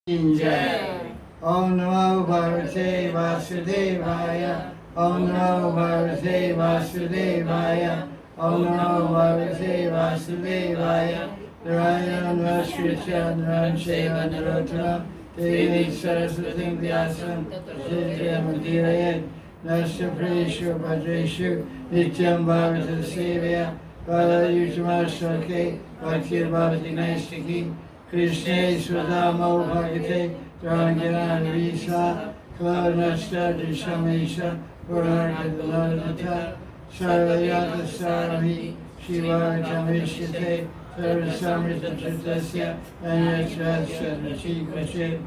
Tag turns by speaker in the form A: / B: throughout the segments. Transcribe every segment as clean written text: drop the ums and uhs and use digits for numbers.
A: Jai. Om Namo Bhagavate Vasudevaya. Om Namo Bhagavate Vasudevaya. Om Namo Bhagavate Vasudevaya. Narayana Namaskritya Naram Sheva Narottam Devi Saraswatim Vyasam Tathajayamudirayan Nasta Pradeshu Bhadreshu Nityam Bhagavata Sevaya Bhalayutamashake Bhaktir Bhavati Naistiki Krishna Swadamo Bhagate Dharangana Risa Kalanasta Dishamesha Purarkadalata Sarvayata Sarami Shiva Jamishite Sarvasamrita Chitasya Anyachasya Rachikvachit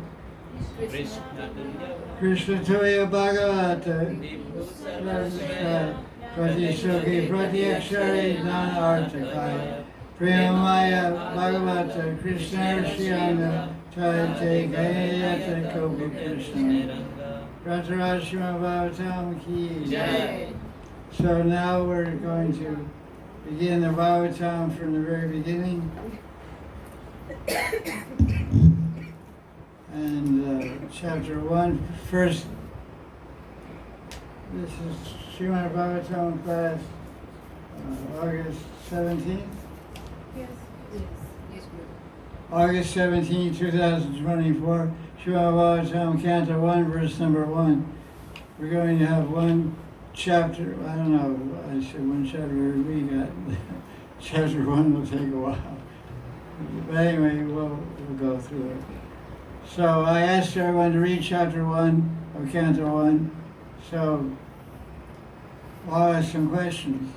A: Krishna Toya Bhagavata Pratishoki Pratyakshari Nana Artakaya Premamaya Bhagavata Krishna Rishyana Chayate Gayayata Kopa Krishna Pratarashima Bhagavatam Ki Jai. So now we're going to begin the Bhagavatam from the very beginning. And chapter 1, first, this is Srimad Bhagavatam class, August 17th?
B: Yes.
A: August 17, 2024, Srimad Bhagavatam, Canto 1, verse number 1. We're going to have one chapter, I don't know, I said one chapter every week. Chapter 1 will take a while. But anyway, we'll go through it. So I asked everyone to read chapter 1 of Canto 1. So I'll ask some questions.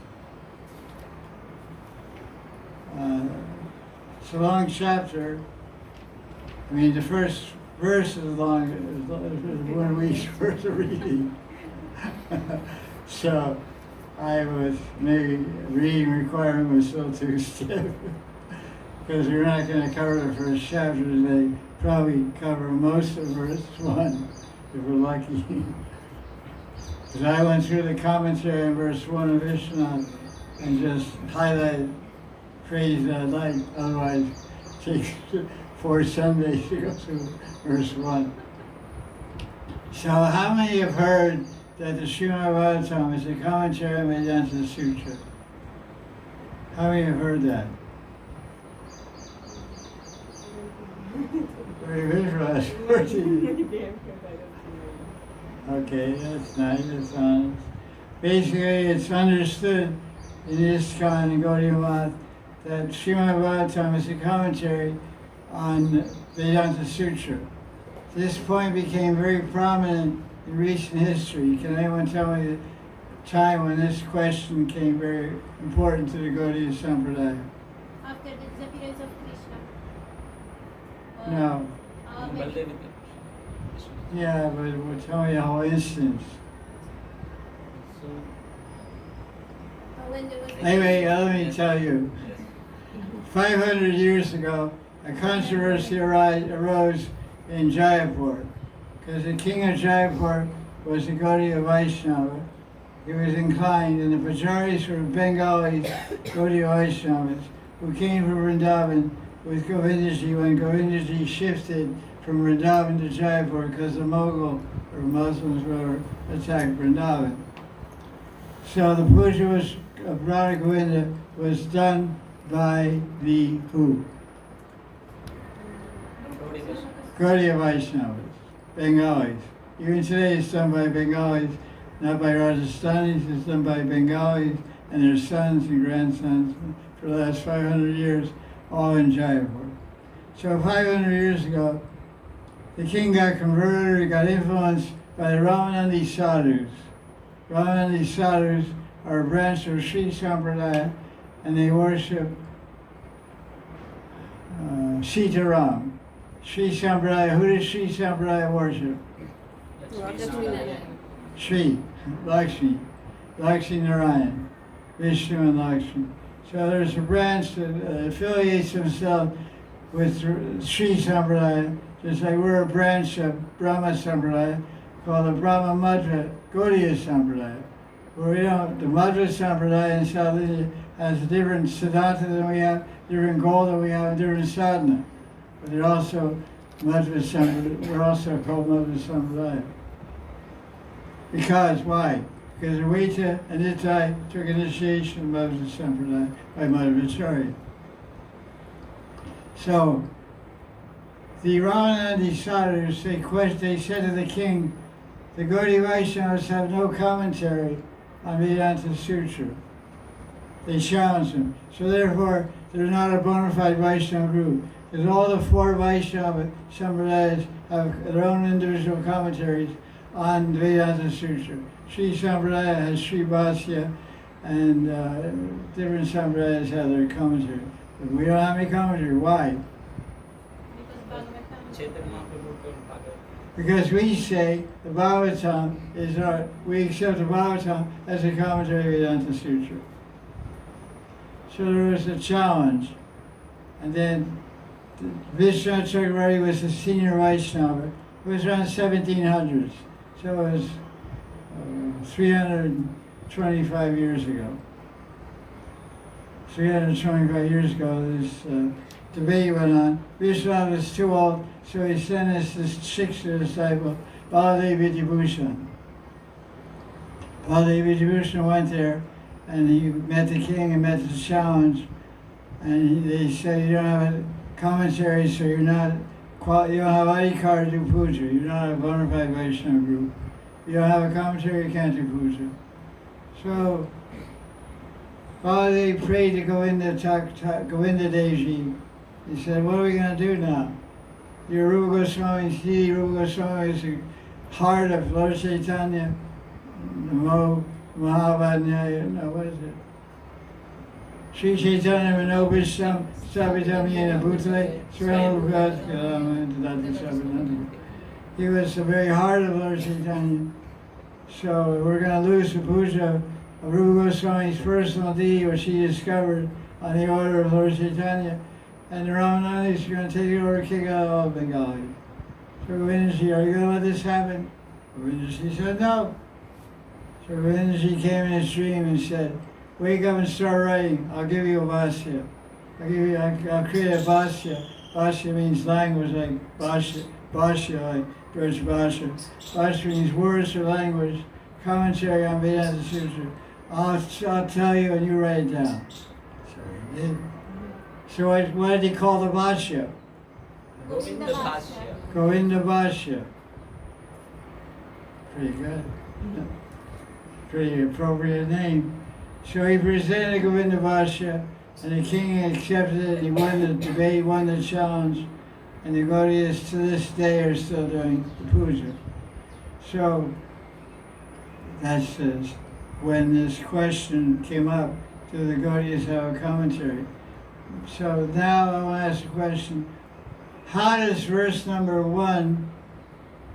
A: It's a long chapter. I mean, the first verse is long, it's 1 week's worth of reading. So I was, maybe reading requirement was still too stiff. Because we're not going to cover the first chapter today. Probably cover most of verse 1, if we're lucky. Because I went through the commentary on verse 1 of Vishnu and just highlighted phrase that I like, otherwise it takes 4 Sundays to go through verse 1. So how many have heard that the Srimad Bhagavatam is a commentary on Vedanta Sutra? How many have heard that? Very good for us. Okay, that's nice, that's honest. Basically, it's understood in ISKCON and Gaudiya Math that Srimad Bhagavatam is a commentary on Vedanta Sutra. This point became very prominent in recent history. Can anyone tell me the time when this question became very important to the Gaudiya Sampradaya?
B: After the disappearance of Krishna.
A: No. Yeah, but we'll tell you the whole instance.
B: When there was
A: Anyway, let me tell you. 500 years ago, a controversy arose in Jaipur, because the king of Jaipur was a Gaudiya Vaishnava. He was inclined, and the Pujaris were Bengalis, Gaudiya Vaishnavas, who came from Vrindavan with Govindaji when Govindaji shifted from Vrindavan to Jaipur because the Mughal, or Muslims, were attacked Vrindavan. So the puja of Radha Govinda was done by the who? Gaudiya Vaishnavas, Bengalis. Even today it's done by Bengalis, not by Rajasthanis, it's done by Bengalis and their sons and grandsons for the last 500 years, all in Jaipur. So 500 years ago, the king got converted, got influenced by the Ramanandi Sadhus. Ramanandi Sadhus are a branch of Sri Sampradaya, and they worship Sitaram. Sri Sampradaya, who does Sri Sampradaya worship? Sri, Lakshmi Narayan, Vishnu and Lakshmi. So there's a branch that affiliates himself with Sri Sampradaya, just like we're a branch of Brahma Sampradaya called the Brahma Madhva Gaudiya Sampradaya. Where we don't, the Madhva Sampradaya in South India has a different siddhanta than we have, different goal than we have, and different sadhana. But they're also Madhva Sampradaya. We're also called Madhva Sampradaya. Because, why? Because Advaita and Nitai took initiation of Madhva Sampradaya by Madhvacharya. So, the Ramanandi Sadhus, they said to the king, the Gaudiya Vaishnavas have no commentary on Vedanta Sutra. They challenged them. So therefore, they're not a bona fide Vaishnava group. Because all the four Vaishnava Sampradayas have their own individual commentaries on the Vedanta Sutra. Sri Sampradaya has Sri Bhasya, and different Sampradayas have their commentary. But we don't have any commentary. Why? Because we say the Bhagavatam is we accept the Bhagavatam as a commentary of Vedanta Sutra. So there was a challenge. And then Vishwanath Chakravarti was the senior Vaishnava. It was around 1700s. So it was 325 years ago. 325 years ago, this debate went on. Vishwanath was too old, so he sent us this sixth disciple, Baladev Vidyabhushan. Baladev Vidyabhushan went there, and he met the king and met the challenge. And they said, you don't have a commentary, so you don't have adhikar to do puja. You're not a bona fide Vaishnava group. You don't have a commentary, you can't do puja. So Baladev prayed to Govinda Deji. He said, what are we going to do now? Your Rupa Goswami, Sri Rupa Goswami is the heart of Lord Chaitanya, Namo Mahavadnyaya, no, what is it? Sri Chaitanya Manobisham Savitam Yena Bhutale Swaram. He was the very heart of Lord Chaitanya. So we're going to lose the puja of Rupa Goswami's personal deity, which he discovered on the order of Lord Chaitanya. And the Ramanandis are going to take it over, kick out all Bengali. So Govindaji, are you going to let this happen? Govindaji said no. So Govindaji came in his dream and said, wake up and start writing. I'll give you a Bhasya. I'll create a Bhasya. Bhasya means language, like Bhasya, like British Bhasha. Bhasya means words or language, commentary on Vedanta Sutra. I'll tell you and you write it down. So he did. So what did he call the Bhasya?
C: Govinda Bhasya.
A: Govinda Bhasya. Pretty good. Pretty appropriate name. So he presented Govinda Bhasya, and the king accepted it. He won the debate, won the challenge, and the Gaudiyas to this day are still doing the puja. So that's when this question came up, do the Gaudiyas have a commentary? So now I want to ask a question. How does verse number 1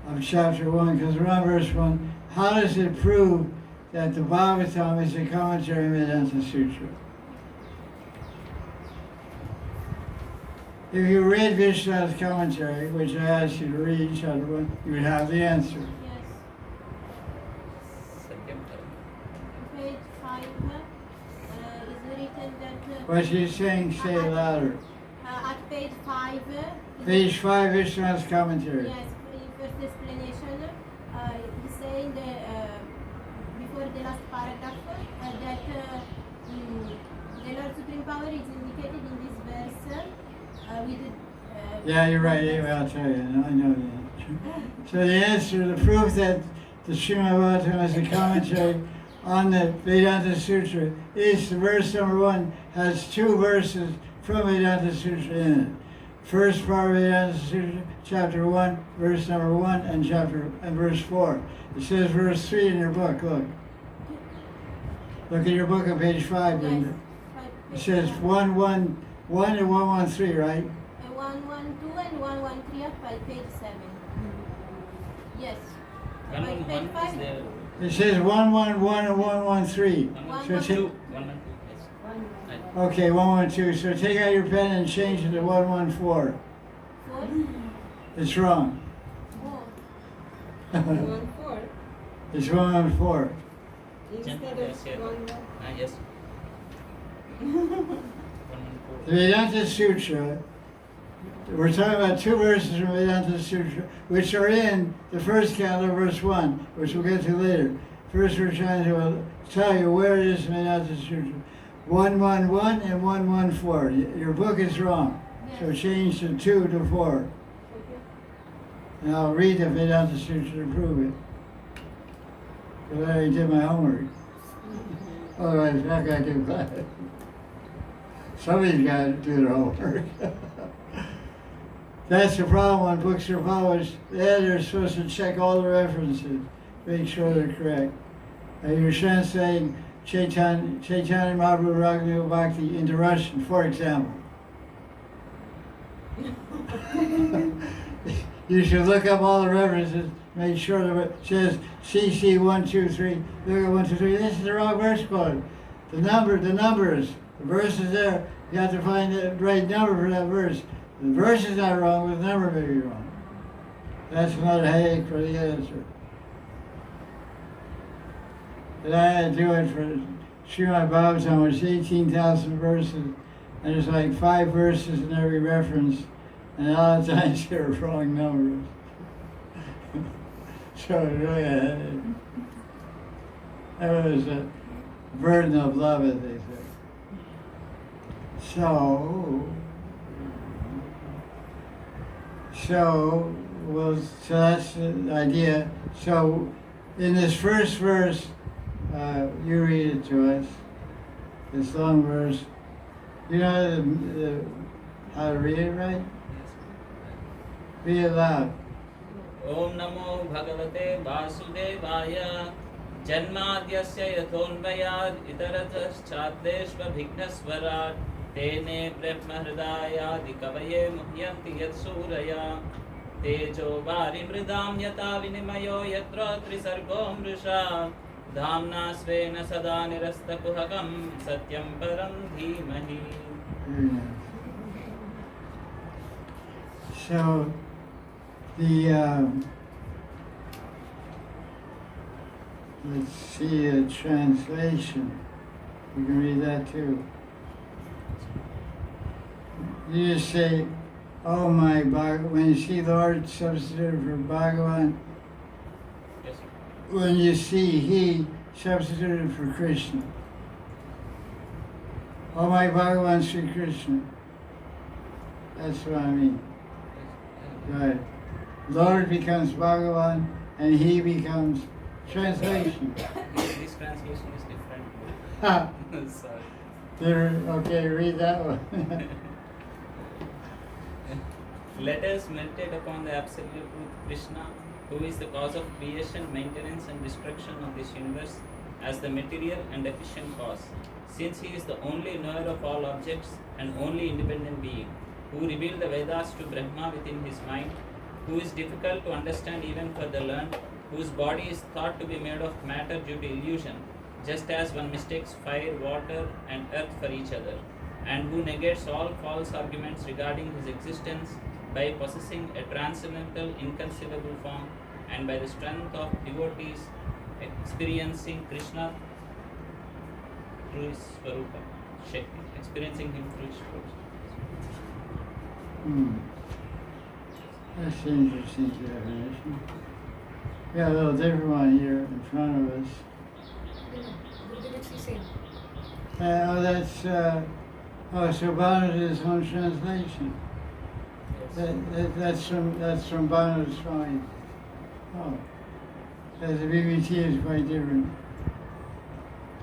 A: of chapter 1, because we're on verse 1, how does it prove that the Bhagavatam is a commentary on Vedanta Sutra? If you read Vishwanath's commentary, which I asked you to read chapter 1, you would have the answer.
B: Yes. Page 5 is written that...
A: What she's saying, say it louder.
B: At page 5...
A: Page 5, Vishwanath's commentary.
B: Yes, first explanation. He's saying that before the last paragraph that the Lord Supreme Power is indicated in this verse with...
A: Yeah, you're right. Anyway, I'll tell you. I know that. So the answer, the proof that the Srimad Bhagavatam is a commentary on the Vedanta Sutra is the verse number 1 has 2 verses from Vedanta Sutra in it. First part of Vedanta Sutra, chapter 1, verse number 1, and verse 4. It says verse 3 in your book. Look at your book on page 5, Linda. It says 111 and 113, right?
B: 112 and 113 at page 7. Yes. Page
C: 111 is
B: 5.
C: there.
A: It says 111 and 113. So take,
C: 112, yes.
A: okay, 112. So take out your pen and change it to 114.
B: 4.
A: It's wrong.
B: Oh.
D: 1-4
A: It's 114.
D: instead
C: Yes,
D: of
C: yes.
D: 1-1.
C: Yes.
A: The Vedanta Sutra We're talking about two verses from Vedanta Sutra, which are in the first canto, verse 1, which we'll get to later. First, we're trying to tell you where it is in Vedanta Sutra. 111 and 114. Your book is wrong, so change the 2 to 4. And I'll read the Vedanta Sutra to prove it. Because I already did my homework. Otherwise, how can I do that? Somebody's got to do their homework. That's the problem when books are published. The editor's supposed to check all the references, make sure they're correct. You're translating Chaitanya Mahaprabhu Raghunath Bhakti into Russian, for example. You should look up all the references, make sure that it says CC 123. Look at 123. This is the wrong verse code. The numbers, the verse is there. You have to find the right number for that verse. The verse is not wrong, but the number may be wrong. That's another headache for the editor. And I had to do it for Srimad Bhagavatam, which is 18,000 verses, and there's like 5 verses in every reference, and a lot of times they're wrong numbers. So it really a headache. That was a burden of love, as they say. So that's the idea. So in this first verse, you read it to us, this long verse. You know how to read it, right? Read it loud.
C: Om Namo Bhagavate Vasudevaya Janmadyasya Yathonvayad Itarataschaddeshva Bhignaswarat Tene Brahma Hridaya Dikavaye Muhyanti Yatsuraya Tejo Vari Mridam Yata Vinimayo Yatra Trisargo Mrisha Dhamna Svena Sada Nirasta Kuhakam Satyam Param Dhimahi.
A: So let's see a translation. You can read that too. You just say, oh my Bhagavan, when you see Lord substituted for Bhagavan,
C: Yes, sir.
A: when you see He substituted for Krishna. Oh my Bhagavan Sri Krishna. That's what I mean. Right. Lord becomes Bhagavan and He becomes translation.
C: This translation is different.
A: Ha!
C: Sorry.
A: Okay, read that one.
C: Let us meditate upon the absolute truth, Krishna, who is the cause of creation, maintenance, and destruction of this universe, as the material and efficient cause. Since he is the only knower of all objects and only independent being, who revealed the Vedas to Brahma within his mind, who is difficult to understand even for the learned, whose body is thought to be made of matter due to illusion, just as one mistakes fire, water, and earth for each other, and who negates all false arguments regarding his existence by possessing a transcendental, inconceivable form, and by the strength of devotees experiencing Krishna through his Swarupa, Shakti, experiencing him through his Swarupa.
A: That's an interesting definition. We got a little different one here in front of us. So Bhagavatam's own translation. That's from Bhagavatam's mind. Oh, the BBT is quite different.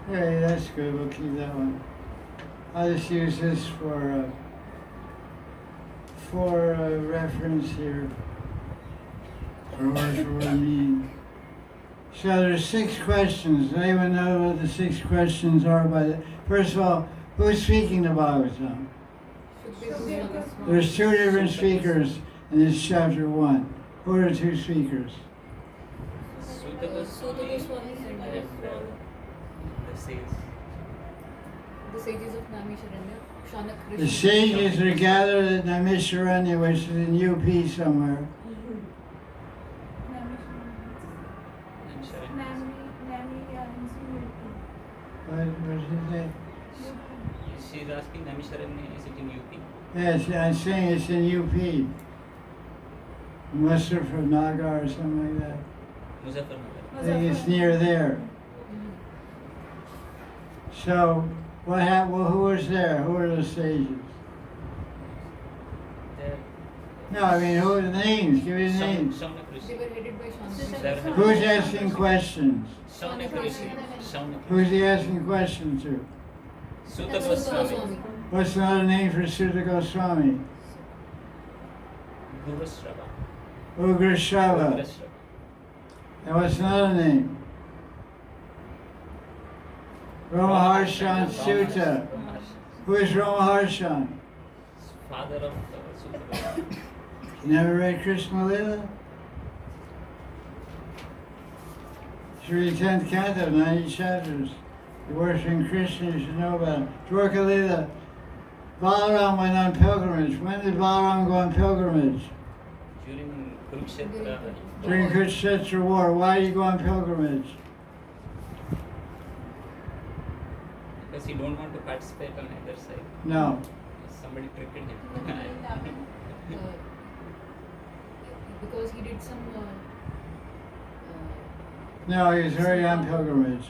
A: Hey, that's good. We'll keep that one. I'll just use this for reference here. For word meaning. So there's 6 questions. Does anyone know what the 6 questions are? First of all, who's speaking the Bhagavatam? There's 2 different speakers in this chapter 1. Who are the 2 speakers?
C: Sutta Goswami and the sages.
D: The sages of Naimisharanya, Shanak Rishi.
A: The sages are gathered at Naimisharanya, which is in UP somewhere. What did he say?
C: She is asking Naimisharanya, is it in UP?
A: Yes, I'm saying it's in UP. Nagar or something like that.
C: Muzaffarnagar.
A: I think it's near there. So, what happened? Well, who was there? Who were the sages?
C: There.
A: No, I mean, who are the names? Give me the names.
C: Shauna
D: They
C: Krishi.
D: were headed by
C: They're
D: Shanta.
A: Who's asking questions?
C: Shauna Krishi. Shauna
A: Who's
C: Krishi.
A: he asking questions to?
C: Sutta Goswami.
A: What's another name for Sutta Goswami?
C: Gurushrava.
A: Ugrashrava.
C: Gurushrava.
A: And what's another name? Ramaharshan Sutta. Who is Ramaharshan?
C: Father of Sutta Goswami.
A: You never read Krishna Lila? Should read 10th Canto, 90 chapters. You're worshiping Krishna, you should know about it. Dwarka Lila. Balaram went on pilgrimage. When did Balaram go on pilgrimage?
C: During Kurukshetra.
A: During Kurukshetra war. Why did he go on pilgrimage?
C: Because he don't want to participate on either side.
A: No.
C: Somebody tricked him.
D: Because he did some.
A: No, he was already on pilgrimage.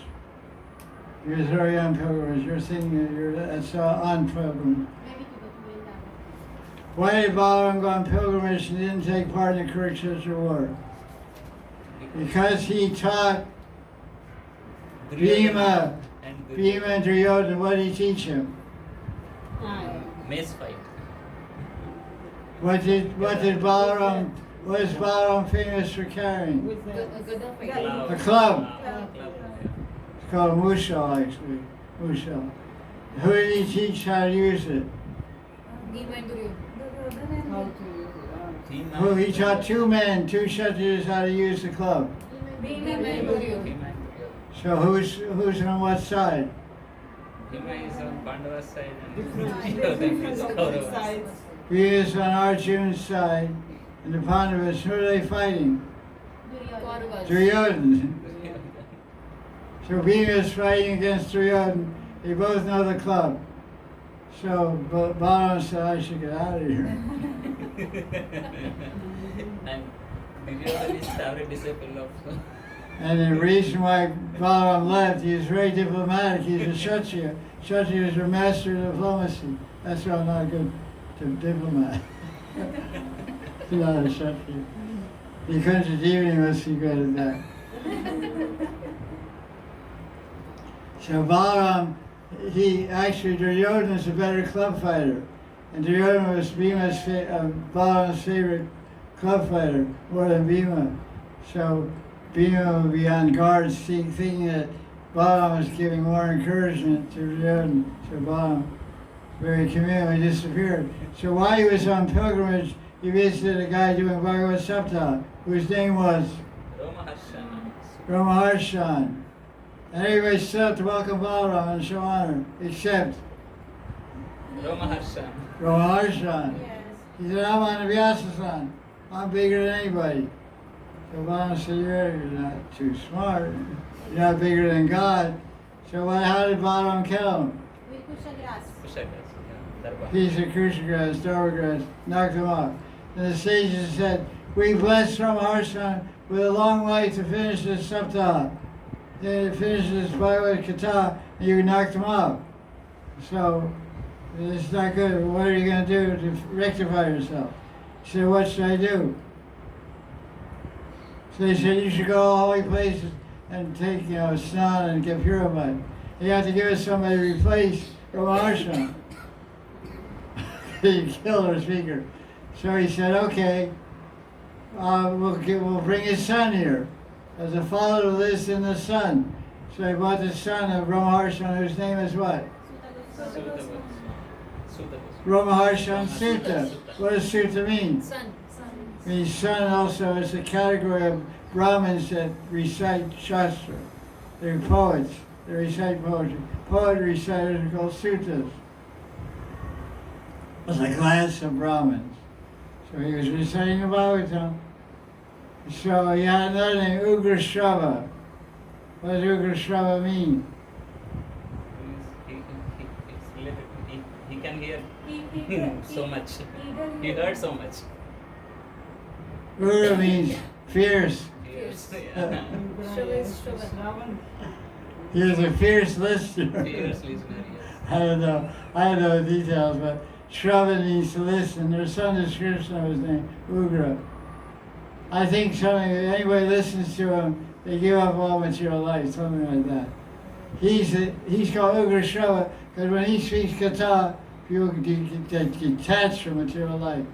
A: He was already on pilgrimage. You're thinking that's on pilgrimage.
B: Maybe to go to Vrindavan.
A: Why did Balaram go on pilgrimage and didn't take part in the Kurukshetra war? Because he taught Bhima
C: and
A: Bhima and Duryodhana. What did he teach him?
C: mace fight.
A: What is Balaram famous for carrying?
D: Gada fight.
A: A club.
C: Club.
A: It's called Mushal, actually. Mushal. Who did he teach how to use it?
D: Bhima and Duryodhana.
A: Who he taught two Kshatriyas how to use the club.
D: Bhima and Duryodhana.
C: Bhima and
A: So who's on what side?
C: Bhima is on Pandava's side and Duryodhana is Kauravas.
A: He is on Arjuna's side, and the Pandavas. Who are they fighting?
D: Kauravas.
A: Duryodhana. So Bhima is fighting against Duryodhana. They both know the club. So Balaram said, I should get out of here.
C: And Duryodhana is favorite disciple of.
A: And the reason why Balaram left, he was very diplomatic. He's a Kshatriya. Kshatriyas are master of diplomacy. That's why I'm not good to diplomat. Not a Kshatriya. The country Devani must be good at that. So Balaram, Duryodhana is a better club fighter. And Duryodhana was Balaram's favorite club fighter, more than Bhima. So Bhima would be on guard, thinking that Balaram was giving more encouragement to Duryodhana. So Balaram very conveniently disappeared. So while he was on pilgrimage, he visited a guy doing Bhagavad Sapta, whose name was Ramaharshan. And everybody stood up to welcome Balaram and show honor, except
C: Ramaharshan.
A: Ramaharshan.
B: Yes.
A: He said, I'm on the Vyasa-san. I'm bigger than anybody. So Balaram said, you're not too smart. You're not bigger than God. So how did Balaram kill him?
B: With Kushagras.
C: Kushagras. Darbar.
A: Piece of Krishna grass, Darbar grass, knocked him off. And the sages said, we bless Ramaharshan with a long life to finish this saptah. Then he finished this Bhagavad Gita, and you knocked him off. So, it's not good. What are you going to do to rectify yourself? He said, what should I do? So they said, you should go to all holy places and take, snan and get purified. You have to give us somebody to replace Ramaharshan. He killed our speaker. So he said, okay, we'll bring his son here. As a father who lives in the sun. So he brought the son of Ramaharshan, whose name is what? Ramaharshan Sutta. What does Sutta mean?
D: Son.
A: It means son also is a category of Brahmins that recite Shastra. They're poets. They recite poetry. Poet reciters are called suttas. It's a class of Brahmins. So he was reciting the Bhagavatam. So he had another name, Ugrashrava. What does Ugrashrava mean?
C: It's related. He can hear.
B: He
C: So much. He heard so much.
A: Ugra means fierce.
C: Fierce.
A: Uh,
D: Shravan is Shravan.
A: He was a fierce listener.
C: Fierce listener, yes.
A: I don't know the details, but Shravan means to listen. There's some description of his name, Ugra. I think anybody listens to him, they give up all material life, something like that. He's called Ugra Shrava because when he speaks kata, people get detached from material life.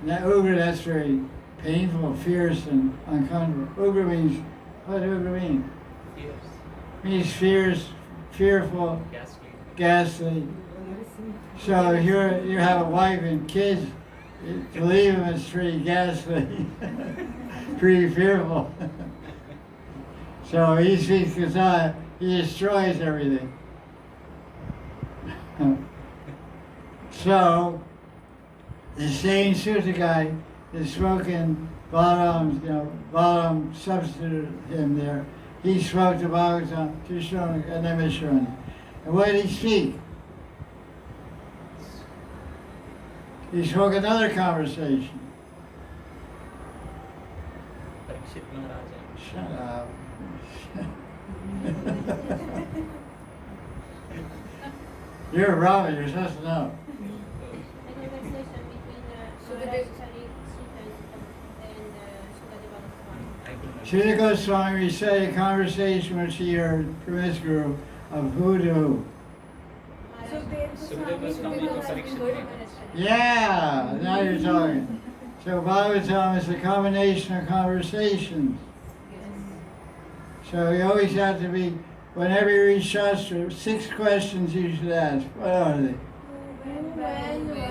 A: And that Ugra, that's very painful, fierce, and uncomfortable. Ugra means, what does Ugra mean?
C: Fierce.
A: Means fierce, fearful,
C: Ghastly.
A: ghastly. So if you have a wife and kids, to leave them is pretty ghastly, pretty fearful. So he speaks kata, he destroys everything. So the same Sutta guy is smoking Balaram substituted him there. He spoke to Bhagavatam, Krishna, and Naimisharana. And what did he speak? He spoke another conversation.
C: Parikshit Maharaja.
A: Shut up. You're a Brahmin, you're supposed to know.
B: The conversation between
D: Sukadeva.
B: Maharaj and Sukadeva Goswami.
C: I could not.
A: Srila Goswami recited a conversation which he heard from his guru of who to who.
C: Sukadeva Goswami to Parikshit Maharaj.
A: Yeah, now you're talking. So Bhagavatam is a combination of conversations. So you always have to be, whenever you read Shastra, 6 questions you should ask. What are they?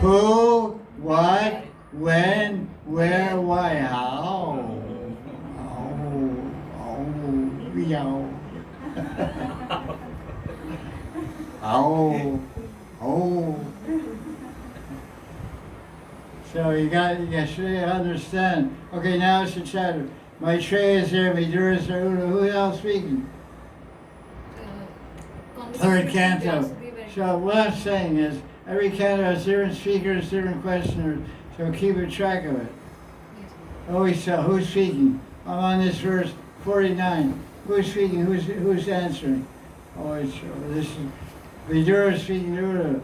A: Who, what, when, where, why, how? Meow. Oh. So you should understand. Okay, now it's the chatter. Maitreya is there, Vidura is there, who else speaking? Third canto. So what I'm saying is, every canto has different speakers, different questioners, so keep a track of it. Always tell who's speaking. I'm on this verse 49. Who's speaking? Who's answering? Always this is Vidura speaking to Uddhava.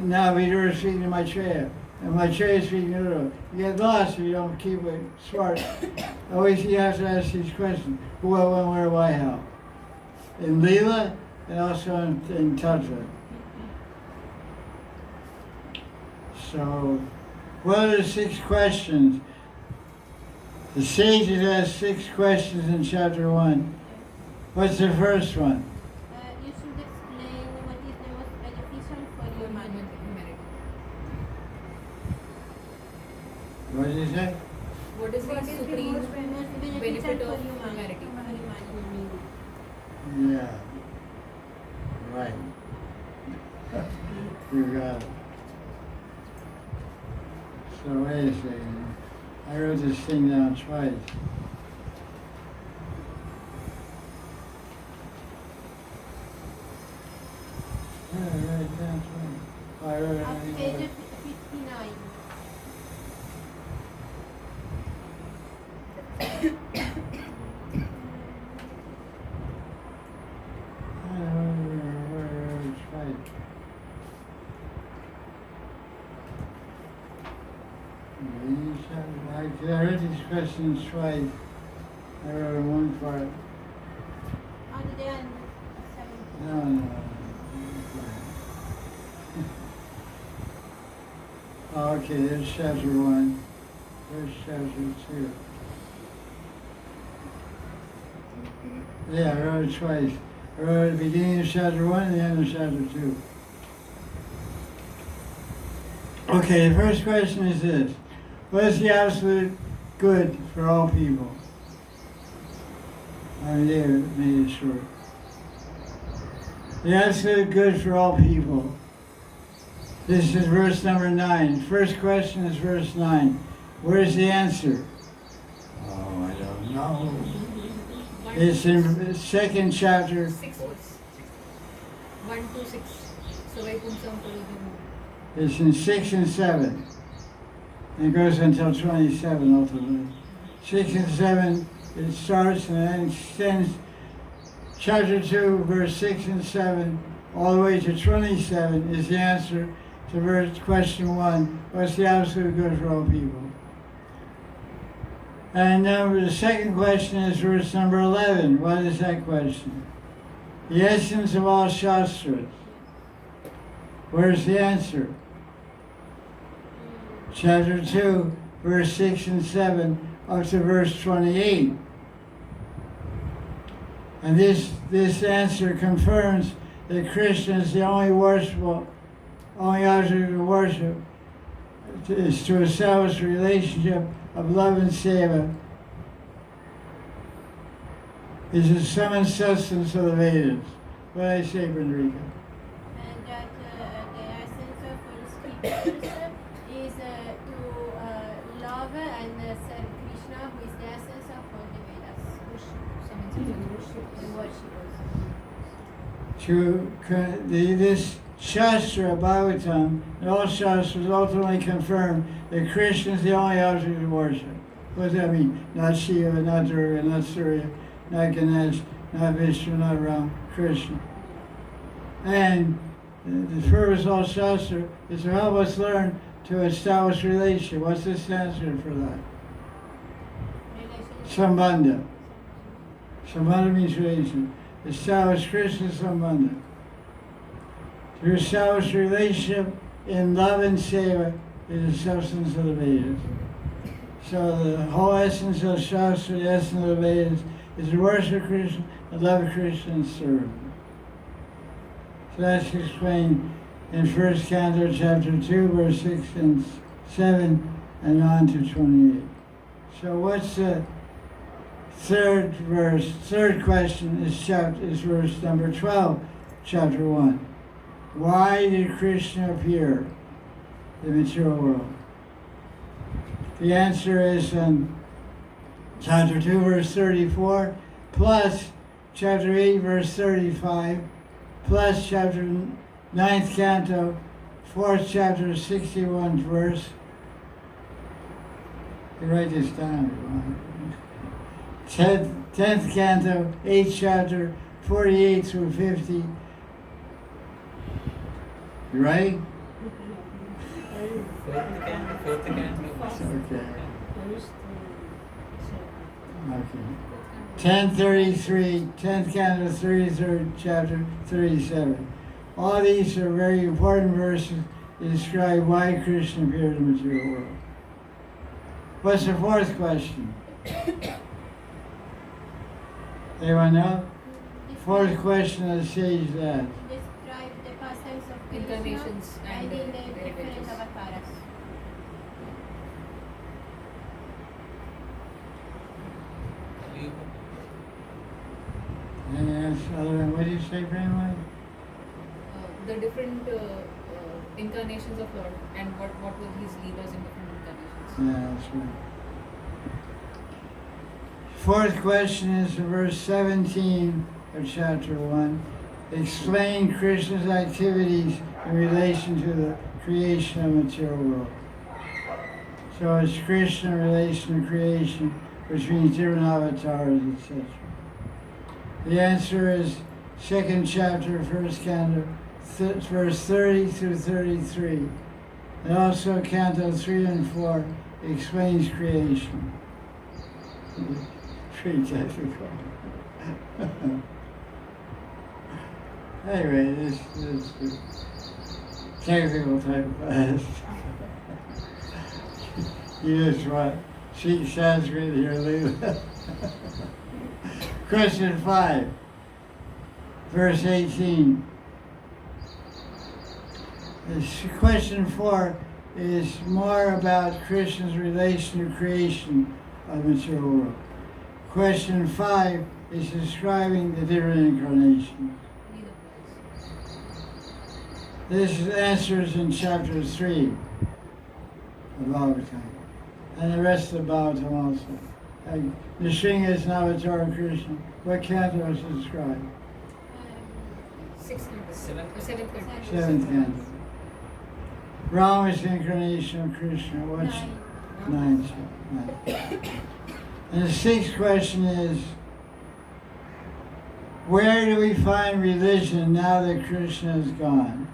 A: Now Vidura is speaking to Maitreya. And Maitreya is speaking to Uddhava. You get lost if you don't keep it smart. Always you have to ask these questions. Who, what, when, where, why, how. In Leela and also in Tattva. So, what are the 6 questions? The sages ask 6 questions in chapter 1. What's the first one?
B: You should explain what is the most beneficial for humanity.
A: What did you say?
D: What is the supreme
B: Most
D: benefit
B: beneficial
D: of
B: for humanity?
A: Yeah. Right. You got it. So wait a second. I wrote this thing down twice. I wrote it down twice. I wrote it
B: At
A: on the
B: page
A: other.
B: 59.
A: I wrote it twice. I read these questions twice. I wrote in one part.
B: At the end,
A: No. Oh, okay, there's chapter 1. There's chapter 2. Yeah, I wrote it twice. I wrote at the beginning of chapter 1 and the end of chapter 2. Okay, the first question is this. What is the absolute good for all people? I made it short. The absolute good for all people. This is verse number 9. First question is verse 9. Where's the answer? Oh, I don't know. It's in the second chapter.
D: 6 verse. 1 to 6. So I put some
A: It's in 6 and 7. And it goes until 27 ultimately. 6 and 7, it starts and then extends. Chapter 2, verse 6 and 7, all the way to 27 is the answer to question 1. What's the absolute good for all people? And the second question is verse number 11. What is that question? The essence of all Shastras. Where's the answer? Chapter 2, verse 6 and 7, up to verse 28. And this answer confirms that Krishna is the only object of worship is to establish a relationship of love and seva. Is the sum and substance of the Vedas. What did I say, Brindrika?
B: And that the essence of all scriptures is to love and serve Krishna, who is the essence of all the Vedas. And worship.
A: This Shastra, Bhagavatam, and all Shastras ultimately confirm that Krishna is the only object of worship. What does that mean? Not Shiva, not Durga, not Surya, not Ganesh, not Vishnu, not Ram, Krishna. And the purpose of all Shastra is to help us learn to establish relationship. What's the Sanskrit for that? Sambandha. Sambandha means relationship. Establish Krishna Sambandha. To establish a relationship in love and seva is the substance of the Vedas. So the whole essence of Shastra, the essence of the Vedas, is to worship Krishna, and love Krishna, and serve Him. So that's explained in First Canto, chapter 2, verse 6 and 7, and on to 28. So what's the third verse? Third question is verse number 12, chapter 1. Why did Krishna appear in the material world? The answer is in chapter 2, verse 34, plus chapter 8, verse 35, plus chapter 9th canto, 4th chapter, 61st verse. You write this down if you want. 10th canto, 8th chapter, 48 through 50. You right?
C: Fourth canto.
A: Okay. Okay. 1033, 10th canto, 33rd chapter, 37. All these are very important verses to describe why Krishna appeared in the material world. What's the fourth question? Anyone know? Fourth question of the sage is that.
B: Describe the pastimes of Krishna
D: Incarnations
B: and
D: and
B: in the different
D: derivatives.
B: avatars.
A: And what do you say, Premway?
D: The different incarnations of Lord and what were his leaders in different incarnations.
A: Yeah, that's right. Fourth question is in verse 17 of chapter 1. Explain Krishna's activities in relation to the creation of the material world. So it's Krishna in relation to creation, which means different avatars, etc. The answer is second chapter, first canto, verse 30 through 33. And also canto 3 and 4 explains creation. Pretty technical. Anyway, this is technical type class. You just want speak Sanskrit here, Leela. Question 5, verse 18. Question 4 is more about Krishna's relation to creation of the material world. Question 5 is describing the different incarnations. This answers in chapter 3 of Bhagavatam, and the rest of the Bhagavatam also. Nrsimha is an avatar of Krishna. What canto is it described?
D: Sixth canto.
C: Seventh.
D: Seventh canto.
A: Seventh canto. Rama is the incarnation of Krishna. What's 9? And the 6th question is, where do we find religion now that Krishna is gone?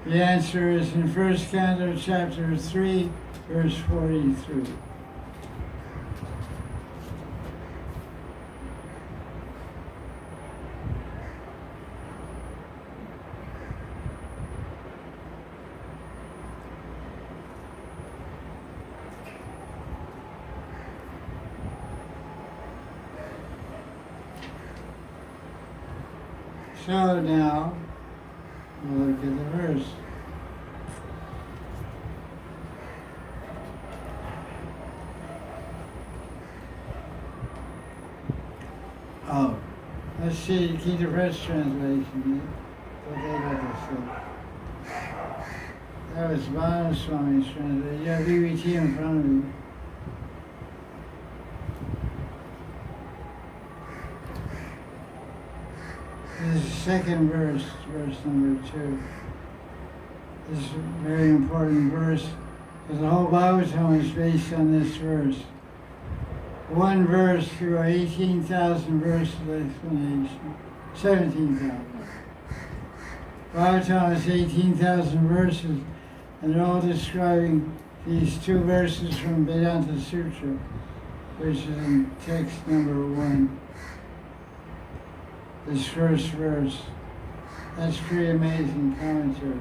A: The answer is in 1st Canto, chapter 3, verse 43. So now, we'll look at the verse. Oh, let's see, keep the Press translation. What they got to say. That was Madan Swami's translation. You have BBT in front of you. This is the 2nd verse, verse number 2. This is a very important verse because the whole Bhagavatam is based on this verse. One verse through 18,000 verses of explanation. 17,000. Bhagavatam is 18,000 verses, and they're all describing these 2 verses from Vedanta Sutra, which is in text number 1. This first verse. That's pretty amazing commentary.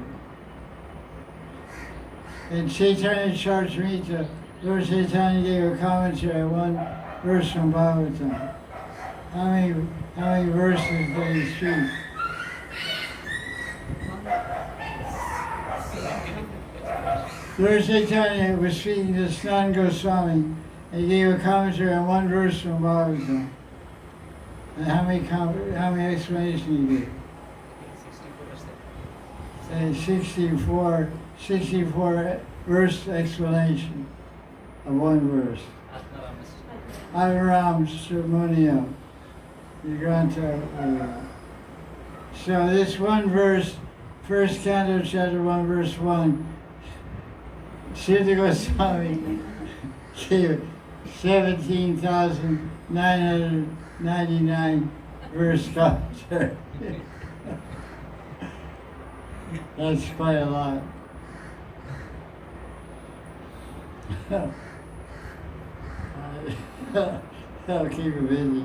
A: In Chaitanya Charitamrita, Lord Chaitanya gave a commentary on one verse from Bhagavatam. How many verses did he speak? Lord Chaitanya was speaking to Sanatana Goswami, and he gave a commentary on one verse from Bhagavatam. And how many explanations he gave? 64 verse explanation of one verse. Adaram Srimuniya, the Canto. So this one verse, 1st Canto, chapter 1, verse 1, Siddha Goswami gave 17,999 verse commentary. That's quite a lot. That'll keep you busy.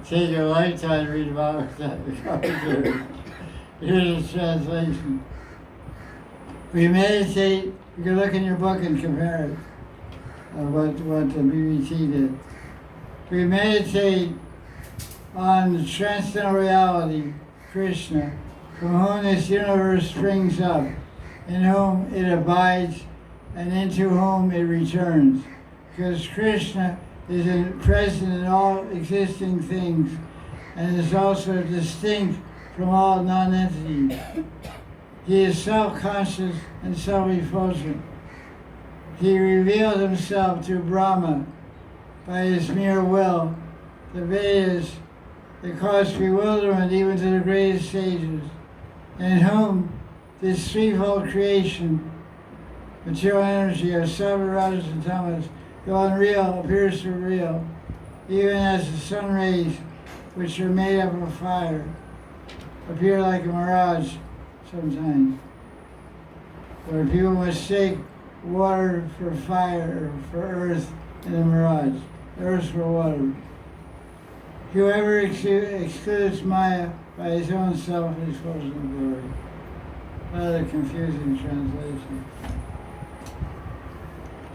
A: Take a lifetime to read about that commentary. Here's the translation. We meditate, you can look in your book and compare it, what the BBT did. We meditate on the transcendental reality, Krishna, from whom this universe springs up, in whom it abides, and into whom it returns. Because Krishna is present in all existing things, and is also distinct from all non-entities. He is self-conscious and self-effulgent. He revealed himself to Brahma by his mere will, the Vedas, that caused bewilderment even to the greatest sages, in whom this threefold creation, material energy of Sattva, Rajas, and Tamas, though unreal, appears to be real, even as the sun rays, which are made up of fire, appear like a mirage sometimes. Where people mistake water for fire, or for earth in a mirage, earth for water. Whoever excludes Maya by his own self is full of glory. Rather confusing translation.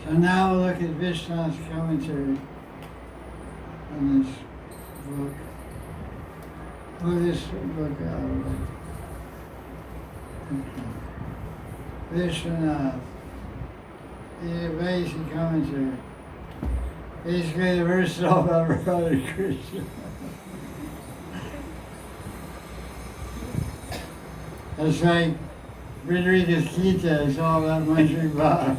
A: So now we'll look at Vishnu's commentary on this book. Move this book out of the way. Vishwanath. The basic commentary. Basically, the verse is all about Radha Krishna. That's like Frederica's Gita is all about Manjari Bhav.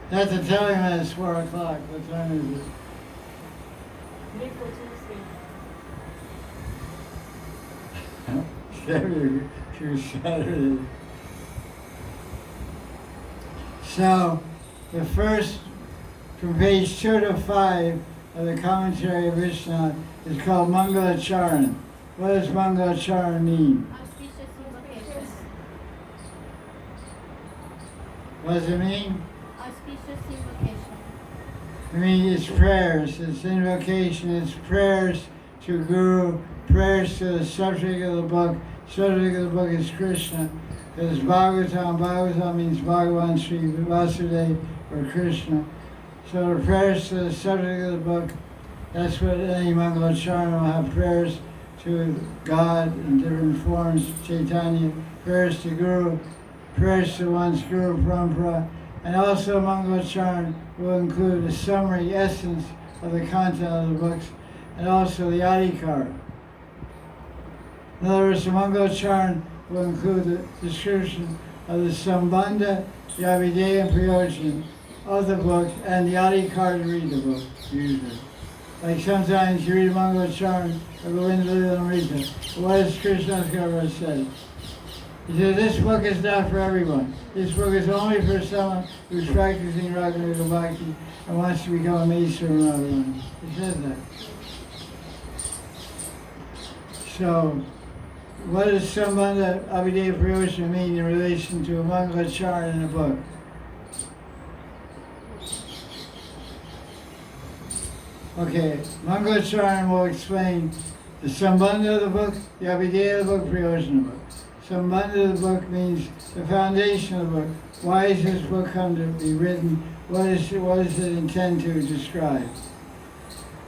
A: That's to tell him that it's 4 o'clock. What time is it? every few Saturdays. So, the first, from page 2 to 5 of the commentary of Vishnu is called Mangala Charan. What does Mangala Charan mean?
B: Auspicious invocation.
A: What does it mean?
B: Auspicious invocation.
A: I mean, it's prayers, it's invocation, it's prayers to Guru, prayers to the subject of the book. Subject of the book is Krishna. Because Bhagavatam means Bhagavan Sri Vasudeva or Krishna. So the prayers to the subject of the book, that's what any Mangalacharana will have, prayers to God in different forms, Chaitanya, prayers to Guru, prayers to one's Guru Parampara, and also Mangalacharana will include the summary essence of the content of the books, and also the Adhikar. In other words, the Mangalacharana will include the description of the Sambandha, the Abhideya and Prayojan of the book, and the Adhikar to read the book, usually. Like sometimes you read Mangalacharana or Govinda Lilamrita. What does Krishna's Guru say? He says, this book is not for everyone. This book is only for someone who's practicing Raganuga Bhakti and wants to become a Master and Radharani. He says that. So, what does Sambandha Abhideya Prayojan mean in relation to a Mangalacharana in a book? Okay, Mangalacharana will explain the Sambandha of the book, the Abhideya of the book, Prayojan of the book. Sambandha of the book means the foundation of the book. Why is this book come to be written? What does it intend to describe?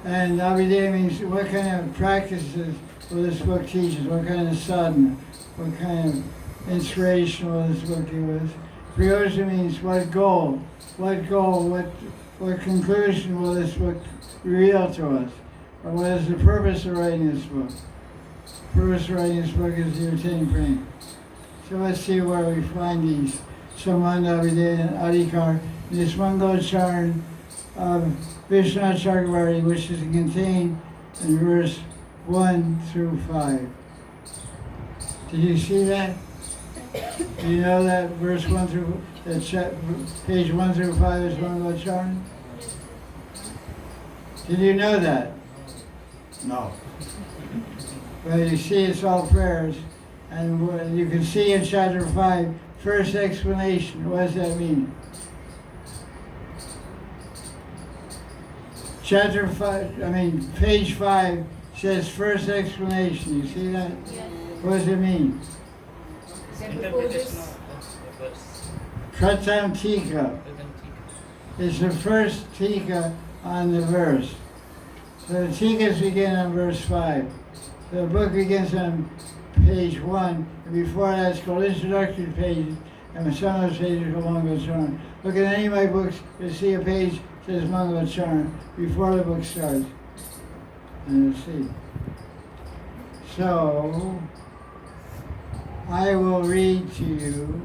A: And Abhideya means what kind of practices will this book teach us? What kind of sadhana? What kind of inspiration will this book give us? Prayojan means what goal? What conclusion will this book reveal to us? Or what is the purpose of writing this book? The purpose of writing this book is to attain prema. So let's see where we find these. Sambandha, Abhideya, and Adhikar. This Mangalacharana of Vishwanath Chakravarti, which is contained in verse 1 through 5. Did you see that? Do you know that verse 1 through, page 1 through 5 is Mangalacharana? Did you know that? No. Well, you see it's all prayers. And you can see in chapter 5, first explanation. What does that mean? Chapter 5, page 5 says first explanation. You see that?
B: Yes.
A: What does it mean?
C: Interpretation of the verse.
A: Pratham Tika. It's the first Tika on the verse. So the Tikas begin on verse 5. So the book begins on page 1, and before that it's called introductory pages, and some of those pages are Mangalacharana. Look at any of my books, you'll see a page that says Mangalacharana before the book starts. And you'll see. So, I will read to you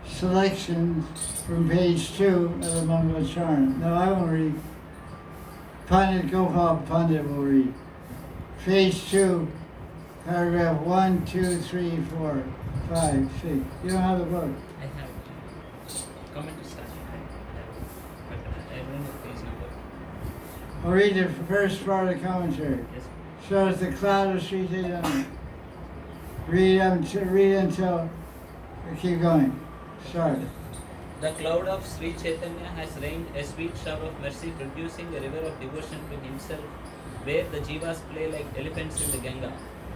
A: selections from page 2 of the Mangalacharana. No, I won't read. Pandit Gopal Pandit will read. Page 2, paragraph 1, 2, 3, 4, 5, 6. You don't have the book.
C: I have comment to start. But I don't know page number.
A: I'll read the first part of the commentary.
C: Yes.
A: So it's the cloud of Sri Chaitanya. Read until, keep going. Start.
C: The cloud of Sri Chaitanya has rained a sweet shower of mercy, producing a river of devotion to himself, where the jivas play like elephants in the Ganga.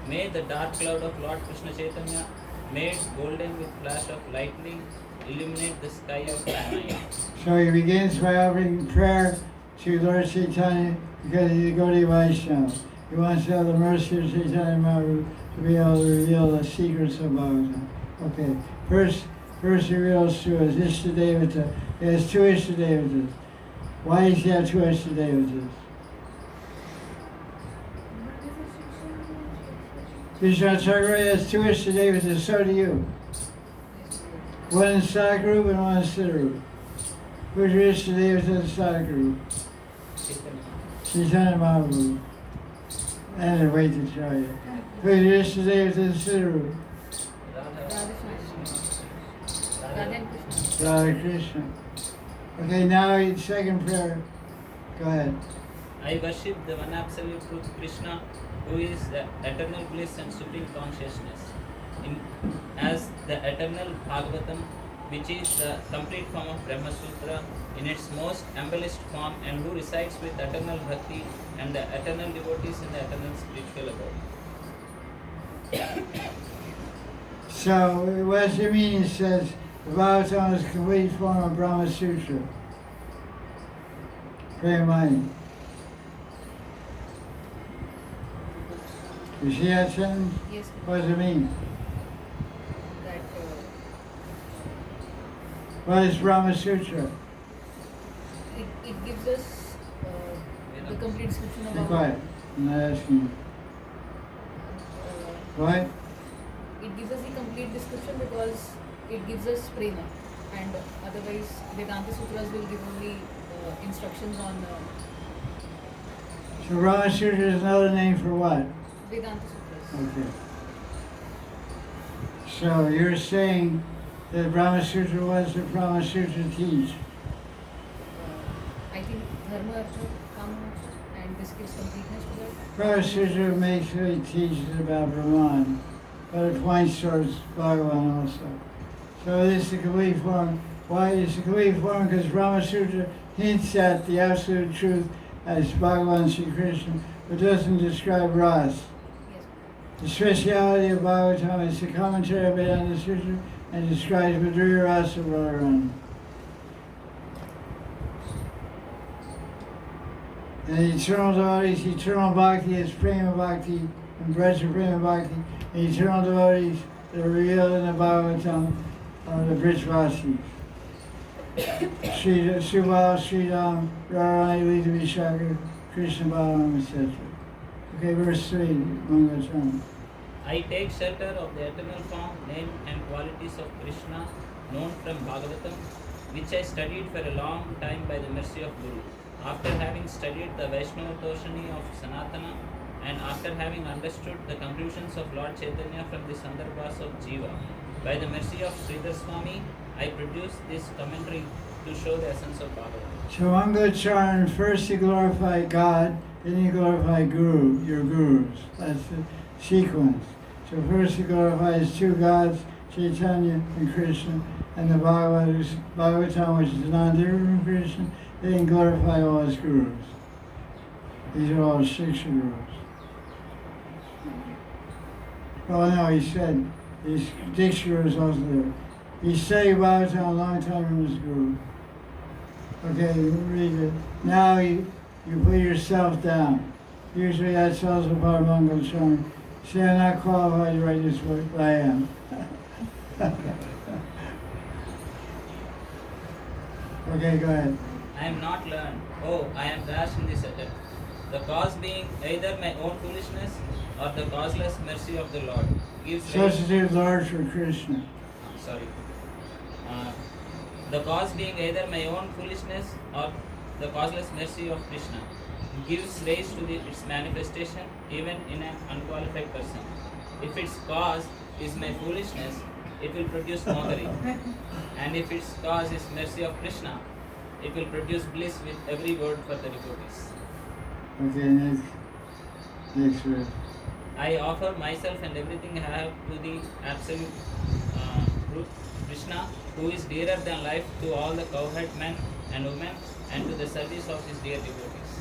C: May the dark cloud of Lord Krishna Chaitanya, made golden with flash of lightning, illuminate the sky of the mind.
A: So he begins by offering prayer to Lord Chaitanya because he's a Gaudiya Vaishnava. He wants to have the mercy of Chaitanya Mahaprabhu to be able to reveal the secrets of Bhagavatam. Okay, first he reveals to us Ishtadevata. He has two Ishtadevatas. Why does he have two Ishtadevatas? Vishwanath Chakravarti has two Ishtadevatas, so do you. One in Sadhguru and one in Siddharu. Who's your Ishtadevata in Sadhguru?
C: Chaitanya.
A: Chaitanya Mahaprabhu. And a way to try it. Krishna Devata Siddharu.
C: Radha
D: Radha and Krishna.
A: Radha Krishna. Okay, now second prayer. Go ahead.
C: I worship the one absolute truth Krishna, who is the eternal bliss and supreme consciousness. As the eternal Bhagavatam, which is the complete form of Brahma Sutra in its most embellished form, and who resides with eternal bhakti and the eternal devotees in the eternal spiritual abode.
A: So, what does it mean? It says, the Bhagavatam is a complete form of Brahma Sutra. Very mind. You see that sentence?
D: Yes.
A: What does it mean?
D: That
A: What is Brahma Sutra?
D: it gives us the complete description
A: Be
D: about.
A: quiet. I'm not asking you. What?
D: It gives us the complete description because it gives us prema, and otherwise Vedanta Sutras will give only instructions on
A: So Brahma Sutra is another name for what?
D: Vedanta Sutras.
A: Okay. So you're saying that Brahma Sutra was the Brahma Sutra teach?
D: I think Dharma, Artha, Kama, Moksha, and this gives completeness to that.
A: Brahma Sutra basically teaches about Brahman, but it points towards Bhagavan also. So this is the complete form. Why is the complete form? Because Brahma Sutra hints at the absolute truth as Bhagavan Sri Krishna, but doesn't describe Ras.
D: Yes.
A: The speciality of Bhagavatam is the commentary of Vedanta Sutra and describes Madhurya Rasa Radharani. And the eternal devotees, eternal bhakti is prema bhakti and braja prema bhakti. And eternal devotees that are revealed in the Bhagavatam are the Brijvasis. Subal, Sridham, Radharani, Lita Vishaka, Krishna Balaram, etc. Okay, verse 3, Mangacharan.
C: I take shelter of the eternal form, name and qualities of Krishna known from Bhagavatam, which I studied for a long time by the mercy of Guru. After having studied the Vaishnava Toshani of Sanatana, and after having understood the conclusions of Lord Chaitanya from the Sandarbhas of Jiva, by the mercy of Sridhar Swami, I produce this commentary to show the essence of Bhagavatam.
A: So Mangacharan, first you glorify God, then you glorify Guru, your gurus. That's the sequence. So first you glorify his two gods, Chaitanya and Krishna, and the Bhagavatam, which is non-different from Krishna, then glorify all his gurus. These are all Shiksha gurus. Oh no, he said, his Diksha guru is also there. He studied Bhagavatam a long time from his guru. Okay, read it. Now you put yourself down. Usually that's also part of Mangacharan. Say, I'm not qualified to write this book, but I am. Okay, go ahead.
C: I am not learned. Oh, I am rash in this attempt. The cause being either my own foolishness or the causeless mercy of the Lord gives rise.
A: Substitute Lord for Krishna.
C: Sorry. The cause being either my own foolishness or the causeless mercy of Krishna gives rise to its manifestation even in an unqualified person. If its cause is my foolishness, it will produce mockery. And if its cause is mercy of Krishna, it will produce bliss with every word for the devotees.
A: Okay, next verse.
C: I offer myself and everything I have to the absolute truth, Krishna, who is dearer than life to all the cowherd men and women and to the service of his dear devotees.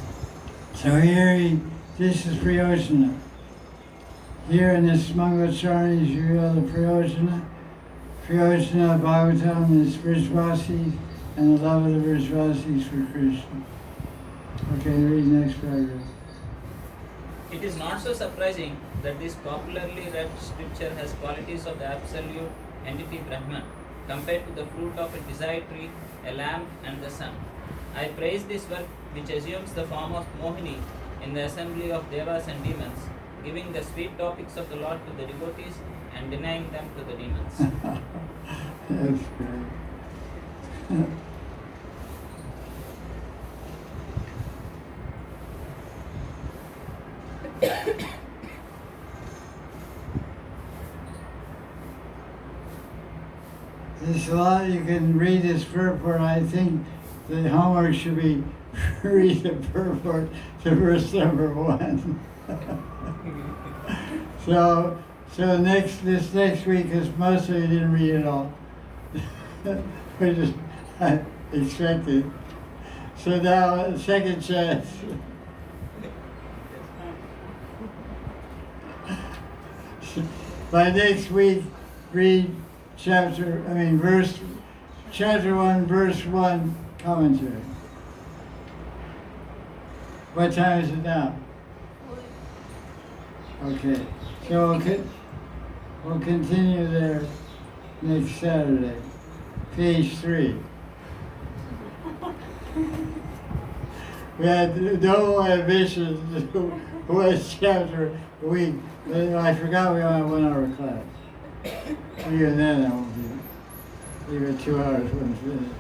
A: So here, this is Priyojana. Here in this Mangacharan is revealed the Priyojana of Bhagavatam is Brijvasis and the love of the Brijvasis for Krishna. Okay, read next paragraph.
C: It is not so surprising that this popularly read scripture has qualities of the absolute entity Brahman compared to the fruit of a desired tree, a lamb and the sun. I praise this work which assumes the form of Mohini in the assembly of devas and demons, giving the sweet topics of the Lord to the devotees and denying them to the demons.
A: That's great. There's a lot you can read this purport. I think the homework should be read the purport to verse number 1. So this next week, because most of you didn't read it all, which is expected. So now, second chance. By next week, read chapter 1, verse 1 commentary. What time is it now? Okay, so we'll continue there next Saturday, page 3. We had no ambition to do one chapter a week. I forgot we only had 1 hour class. Even then, I won't be. Even 2 hours wouldn't finish.